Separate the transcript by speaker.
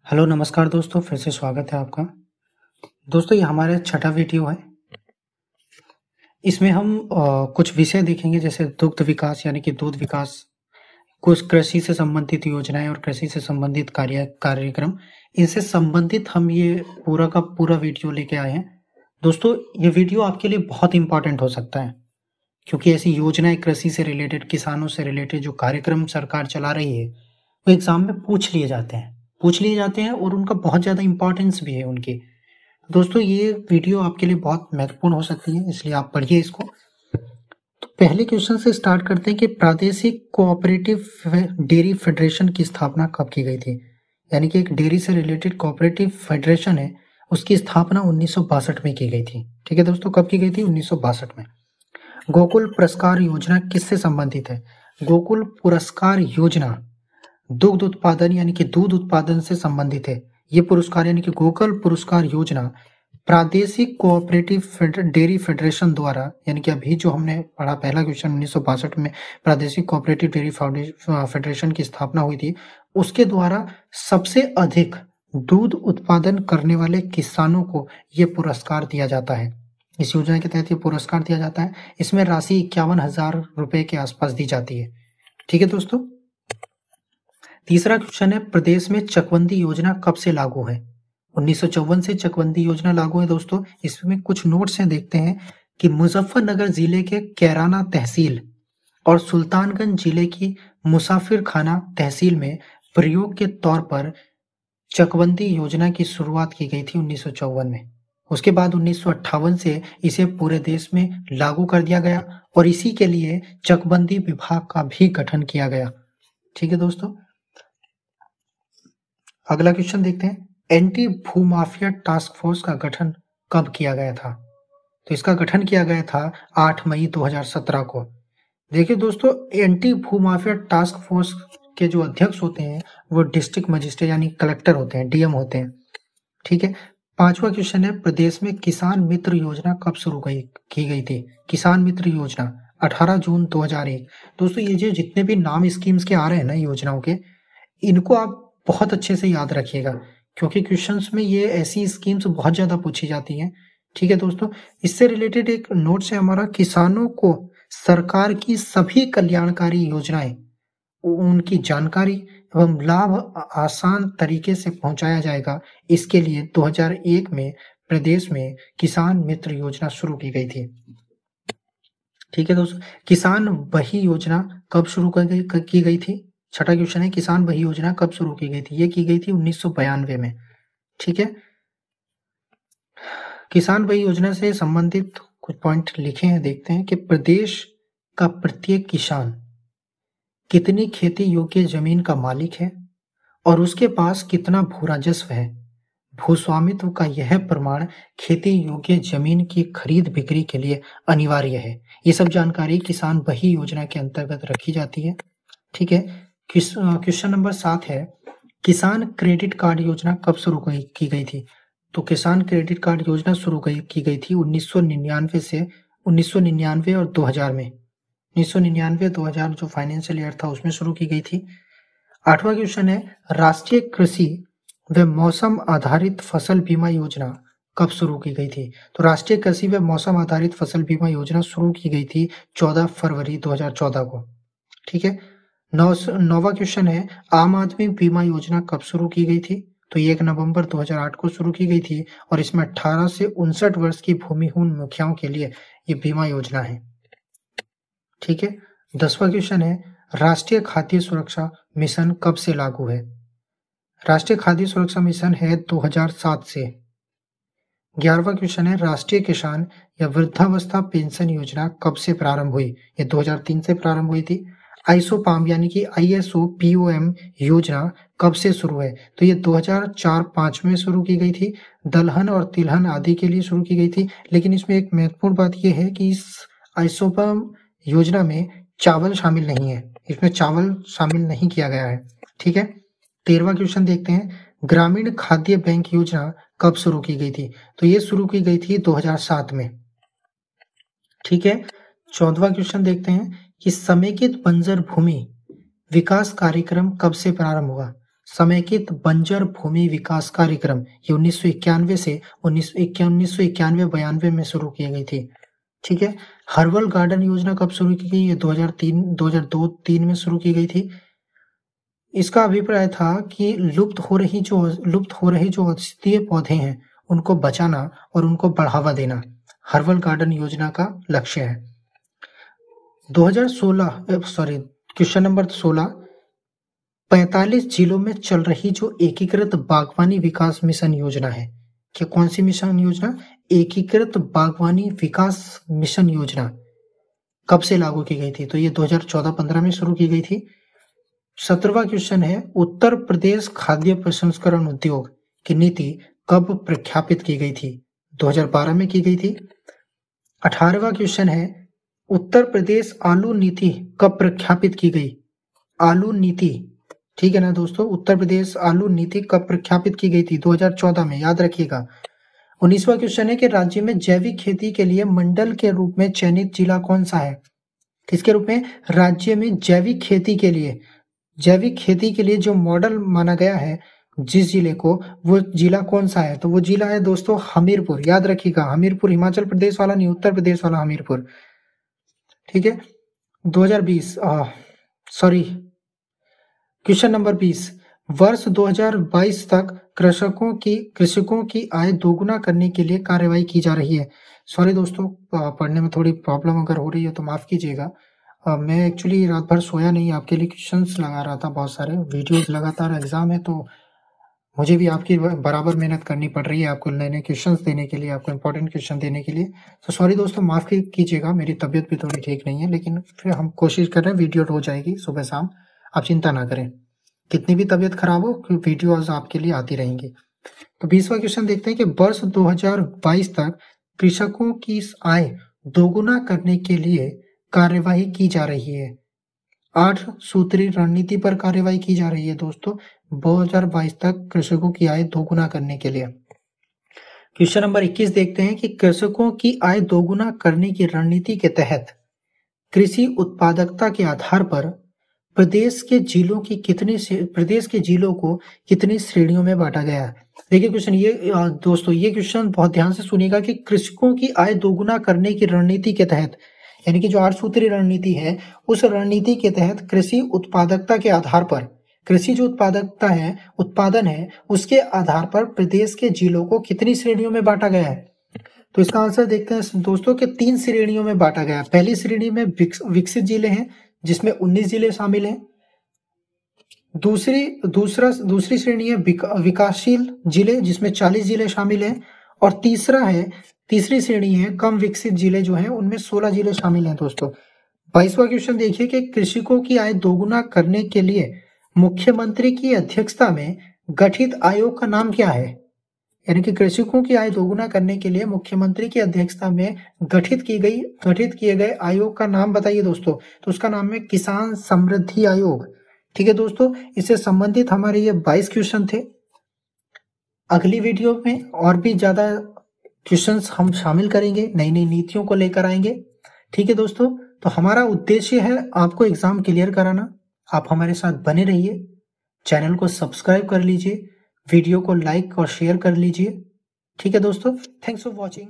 Speaker 1: Hello नमस्कार दोस्तों, फिर से स्वागत है आपका। दोस्तों ये हमारा छठा वीडियो है। इसमें हम कुछ विषय देखेंगे जैसे दुग्ध विकास यानी कि दूध विकास, कुछ कृषि से संबंधित योजनाएं और कृषि से संबंधित कार्यक्रम, इनसे संबंधित हम ये पूरा का पूरा वीडियो लेके आए हैं। दोस्तों ये वीडियो आपके लिए बहुत इंपॉर्टेंट हो सकता है क्योंकि ऐसी योजनाएं कृषि से रिलेटेड, किसानों से रिलेटेड जो कार्यक्रम सरकार चला रही है वो एग्जाम में पूछ लिए जाते हैं और उनका बहुत ज़्यादा इंपॉर्टेंस भी है उनकी। दोस्तों ये वीडियो आपके लिए बहुत महत्वपूर्ण हो सकती है, इसलिए आप पढ़िए इसको। तो पहले क्वेश्चन से स्टार्ट करते हैं कि प्रादेशिक कोऑपरेटिव डेयरी फेडरेशन की स्थापना कब की गई थी। यानी कि एक डेयरी से रिलेटेड कोऑपरेटिव फेडरेशन है, उसकी स्थापना 1962 में की गई थी। ठीक है दोस्तों, कब की गई थी? 1962 में। गोकुल पुरस्कार योजना किससे संबंधित है? गोकुल पुरस्कार योजना दुग्ध उत्पादन यानी कि दूध उत्पादन से संबंधित है। ये पुरस्कार यानी कि गोकुल पुरस्कार योजना प्रादेशिक कोऑपरेटिव डेयरी फेडरेशन द्वारा, यानी कि अभी जो हमने पढ़ा पहला क्वेश्चन 1962 में प्रादेशिक कोऑपरेटिव डेयरी फेडरेशन की स्थापना हुई थी, उसके द्वारा सबसे अधिक दूध उत्पादन करने वाले किसानों को ये पुरस्कार दिया जाता है। इस योजना के तहत ये पुरस्कार दिया जाता है। इसमें राशि 51,000 रुपए के आसपास दी जाती है। ठीक है दोस्तों। तीसरा क्वेश्चन है, प्रदेश में चकबंदी योजना कब से लागू है? 1954 से चकबंदी योजना लागू है दोस्तों। इसमें कुछ नोट्स हैं, देखते हैं कि मुजफ्फरनगर जिले के कैराना तहसील और सुल्तानगंज जिले की मुसाफिर खाना तहसील में प्रयोग के तौर पर चकबंदी योजना की शुरुआत की गई थी 1954 में। उसके बाद 1958 से इसे पूरे देश में लागू कर दिया गया और इसी के लिए चकबंदी विभाग का भी गठन किया गया। ठीक है दोस्तों। अगला क्वेश्चन देखते हैं, एंटी भूमाफिया टास्क फोर्स का गठन कब किया गया था? तो इसका गठन किया गया था 8 मई 2017 को। देखिए दोस्तों, एंटी भूमाफिया टास्क फोर्स के जो अध्यक्ष होते हैं वो डिस्ट्रिक्ट मजिस्ट्रेट यानी कलेक्टर होते हैं, डीएम होते हैं। ठीक है। पांचवा क्वेश्चन है, प्रदेश में किसान मित्र योजना कब शुरू की गई थी? किसान मित्र योजना 18 जून 2001। दोस्तों ये जो जितने भी नाम स्कीम्स के आ रहे हैं ना योजनाओं के, इनको आप बहुत अच्छे से याद रखिएगा क्योंकि क्वेश्चंस में ये ऐसी स्कीम्स बहुत ज़्यादा पूछी जाती हैं। ठीक है दोस्तों। इससे रिलेटेड एक नोट्स है हमारा, किसानों को सरकार की सभी कल्याणकारी योजनाएं, उनकी जानकारी एवं लाभ आसान तरीके से पहुंचाया जाएगा। इसके लिए 2001 में प्रदेश में किसान मित्र योजना शुरू की गई थी। ठीक है दोस्तों। किसान वही योजना कब शुरू की गई थी? छठा क्वेश्चन है, किसान वही योजना कब शुरू की गई थी? ये की गई थी 1992 में। ठीक है। किसान वही योजना से संबंधित कुछ पॉइंट लिखे हैं, देखते हैं कि प्रदेश का प्रत्येक किसान कितनी खेती योग्य जमीन का मालिक है और उसके पास कितना भू राजस्व है। भूस्वामित्व का यह प्रमाण खेती योग्य जमीन की खरीद बिक्री के लिए अनिवार्य है। ये सब जानकारी किसान वही योजना के अंतर्गत रखी जाती है। ठीक है। क्वेश्चन नंबर 7 है, किसान क्रेडिट कार्ड योजना कब शुरू की गई थी? तो किसान क्रेडिट कार्ड योजना शुरू की गई थी 1999 और 2000 में। 1999-2000 जो फाइनेंशियल ईयर था उसमें शुरू की गई थी। आठवां क्वेश्चन है, राष्ट्रीय कृषि व मौसम आधारित फसल बीमा योजना कब शुरू की गई थी? तो राष्ट्रीय कृषि व मौसम आधारित फसल बीमा योजना शुरू की गई थी 14 फरवरी 2014 को। ठीक है। नौवां क्वेश्चन है, आम आदमी बीमा योजना कब शुरू की गई थी? तो ये 1 नवंबर 2008 को शुरू की गई थी और इसमें 18 से 59 वर्ष की भूमिहीन मुखियाओं के लिए ये बीमा योजना है। ठीक है। 10वां क्वेश्चन है, राष्ट्रीय खाद्य सुरक्षा मिशन कब से लागू है? राष्ट्रीय खाद्य सुरक्षा मिशन है 2007 से। 11वां क्वेश्चन है, राष्ट्रीय किसान या वृद्धावस्था पेंशन योजना कब से प्रारंभ हुई? ये 2003 से प्रारंभ हुई थी। आइसोपाम यानी कि ISOPOM योजना कब से शुरू है? तो ये 2004-05 में शुरू की गई थी। दलहन और तिलहन आदि के लिए शुरू की गई थी, लेकिन इसमें एक महत्वपूर्ण बात यह है कि इस आइसोपाम योजना में चावल शामिल नहीं है, इसमें चावल शामिल नहीं किया गया है। ठीक है। 13वां क्वेश्चन देखते हैं, ग्रामीण खाद्य बैंक योजना कब शुरू की गई थी? तो ये शुरू की गई थी 2007 में। ठीक है। 14वां क्वेश्चन देखते हैं कि समेकित बंजर भूमि विकास कार्यक्रम कब से प्रारंभ हुआ? समेकित बंजर भूमि विकास कार्यक्रम, ये 1991 से 1991-92 में शुरू की गई थी। ठीक है। हर्बल गार्डन योजना कब शुरू की गई? ये 2002-3 में शुरू की गई थी। इसका अभिप्राय था कि लुप्त हो रहे जो औषधीय पौधे हैं उनको बचाना और उनको बढ़ावा देना हर्बल गार्डन योजना का लक्ष्य है। क्वेश्चन नंबर 16, 45 जिलों में चल रही जो एकीकृत बागवानी विकास मिशन योजना है, क्या कौन सी मिशन योजना? एकीकृत बागवानी विकास मिशन योजना कब से लागू की गई थी? तो ये 2014-15 में शुरू की गई थी। 17वां क्वेश्चन है, उत्तर प्रदेश खाद्य प्रसंस्करण उद्योग की नीति कब प्रख्यापित की गई थी? 2012 में की गई थी। 18वां क्वेश्चन है, उत्तर प्रदेश आलू नीति कब प्रख्यापित की गई? आलू नीति, ठीक है ना दोस्तों, उत्तर प्रदेश आलू नीति कब प्रख्यापित की गई थी? 2014 में, याद रखिएगा। 19वां क्वेश्चन है कि राज्य में जैविक खेती के लिए मंडल के रूप में चयनित जिला कौन सा है? किसके रूप में? राज्य में जैविक खेती के लिए जो मॉडल माना गया है जिस जिले को, वो जिला कौन सा है? तो वो जिला है दोस्तों हमीरपुर, याद रखिएगा। हमीरपुर, हिमाचल प्रदेश वाला नहीं, उत्तर प्रदेश वाला हमीरपुर। ठीक है। 2020 क्वेश्चन नंबर 20, वर्ष 2022 तक कृषकों की आय दोगुना करने के लिए कार्यवाही की जा रही है। सॉरी दोस्तों, पढ़ने में थोड़ी प्रॉब्लम अगर हो रही है तो माफ कीजिएगा। मैं एक्चुअली रात भर सोया नहीं, आपके लिए क्वेश्चंस लगा रहा था, बहुत सारे वीडियोस, लगातार एग्जाम है तो मुझे भी आपकी बराबर मेहनत करनी पड़ रही है, आपको नए नए क्वेश्चंस देने के लिए, आपको इंपॉर्टेंट क्वेश्चन देने के लिए। तो सॉरी दोस्तों, माफ कीजिएगा, मेरी तबीयत भी थोड़ी ठीक नहीं है, लेकिन फिर हम कोशिश कर रहे हैं, वीडियो रोज आएगी सुबह शाम, आप चिंता ना करें। कितनी भी तबीयत खराब हो, वीडियोज आपके लिए आती रहेंगी। तो 20वां क्वेश्चन देखते हैं कि वर्ष 2022 तक कृषकों की आय दोगुना करने के लिए कार्यवाही की जा रही है। 8 सूत्री रणनीति पर कार्यवाही की जा रही है दोस्तों, 2022 तक कृषकों की आय दोगुना करने के लिए। क्वेश्चन नंबर 21 देखते हैं कि कृषकों की आय दोगुना करने की रणनीति के तहत कृषि उत्पादकता के आधार पर प्रदेश के जिलों को कितनी श्रेणियों में बांटा गया है? देखिए क्वेश्चन ये दोस्तों, ये क्वेश्चन बहुत ध्यान से सुनिएगा कि कृषकों की आय दोगुना करने की रणनीति के तहत, यानी कि जो 8 सूत्री रणनीति है, उस रणनीति के तहत कृषि उत्पादकता के आधार पर, कृषि जो उत्पादन है, उसके आधार पर प्रदेश के जिलों को कितनी श्रेणियों में बांटा गया है? तो इसका आंसर देखते हैं दोस्तों कि 3 श्रेणियों में बांटा गया है। पहली श्रेणी में विकसित जिले हैं जिसमें 19 जिले शामिल हैं। दूसरी श्रेणी है विकासशील जिले जिसमें 40 जिले शामिल हैं। और तीसरी श्रेणी है कम विकसित जिले जो हैं, उनमें 16 जिले शामिल हैं दोस्तों। 22वां क्वेश्चन देखिए कि कृषकों की आय दोगुना करने के लिए मुख्यमंत्री की अध्यक्षता में गठित आयोग का नाम क्या है? यानी कि कृषकों की आय दोगुना करने के लिए मुख्यमंत्री की अध्यक्षता में गठित किए गए आयोग का नाम बताइए दोस्तों। तो उसका नाम है किसान समृद्धि आयोग। ठीक है दोस्तों, इससे संबंधित हमारे ये 22 क्वेश्चन थे। अगली वीडियो में और भी ज्यादा क्वेश्चंस हम शामिल करेंगे, नई नई नीतियों को लेकर आएंगे। ठीक है दोस्तों, तो हमारा उद्देश्य है आपको एग्जाम क्लियर कराना। आप हमारे साथ बने रहिए, चैनल को सब्सक्राइब कर लीजिए, वीडियो को लाइक और शेयर कर लीजिए। ठीक है दोस्तों, थैंक्स फॉर वॉचिंग।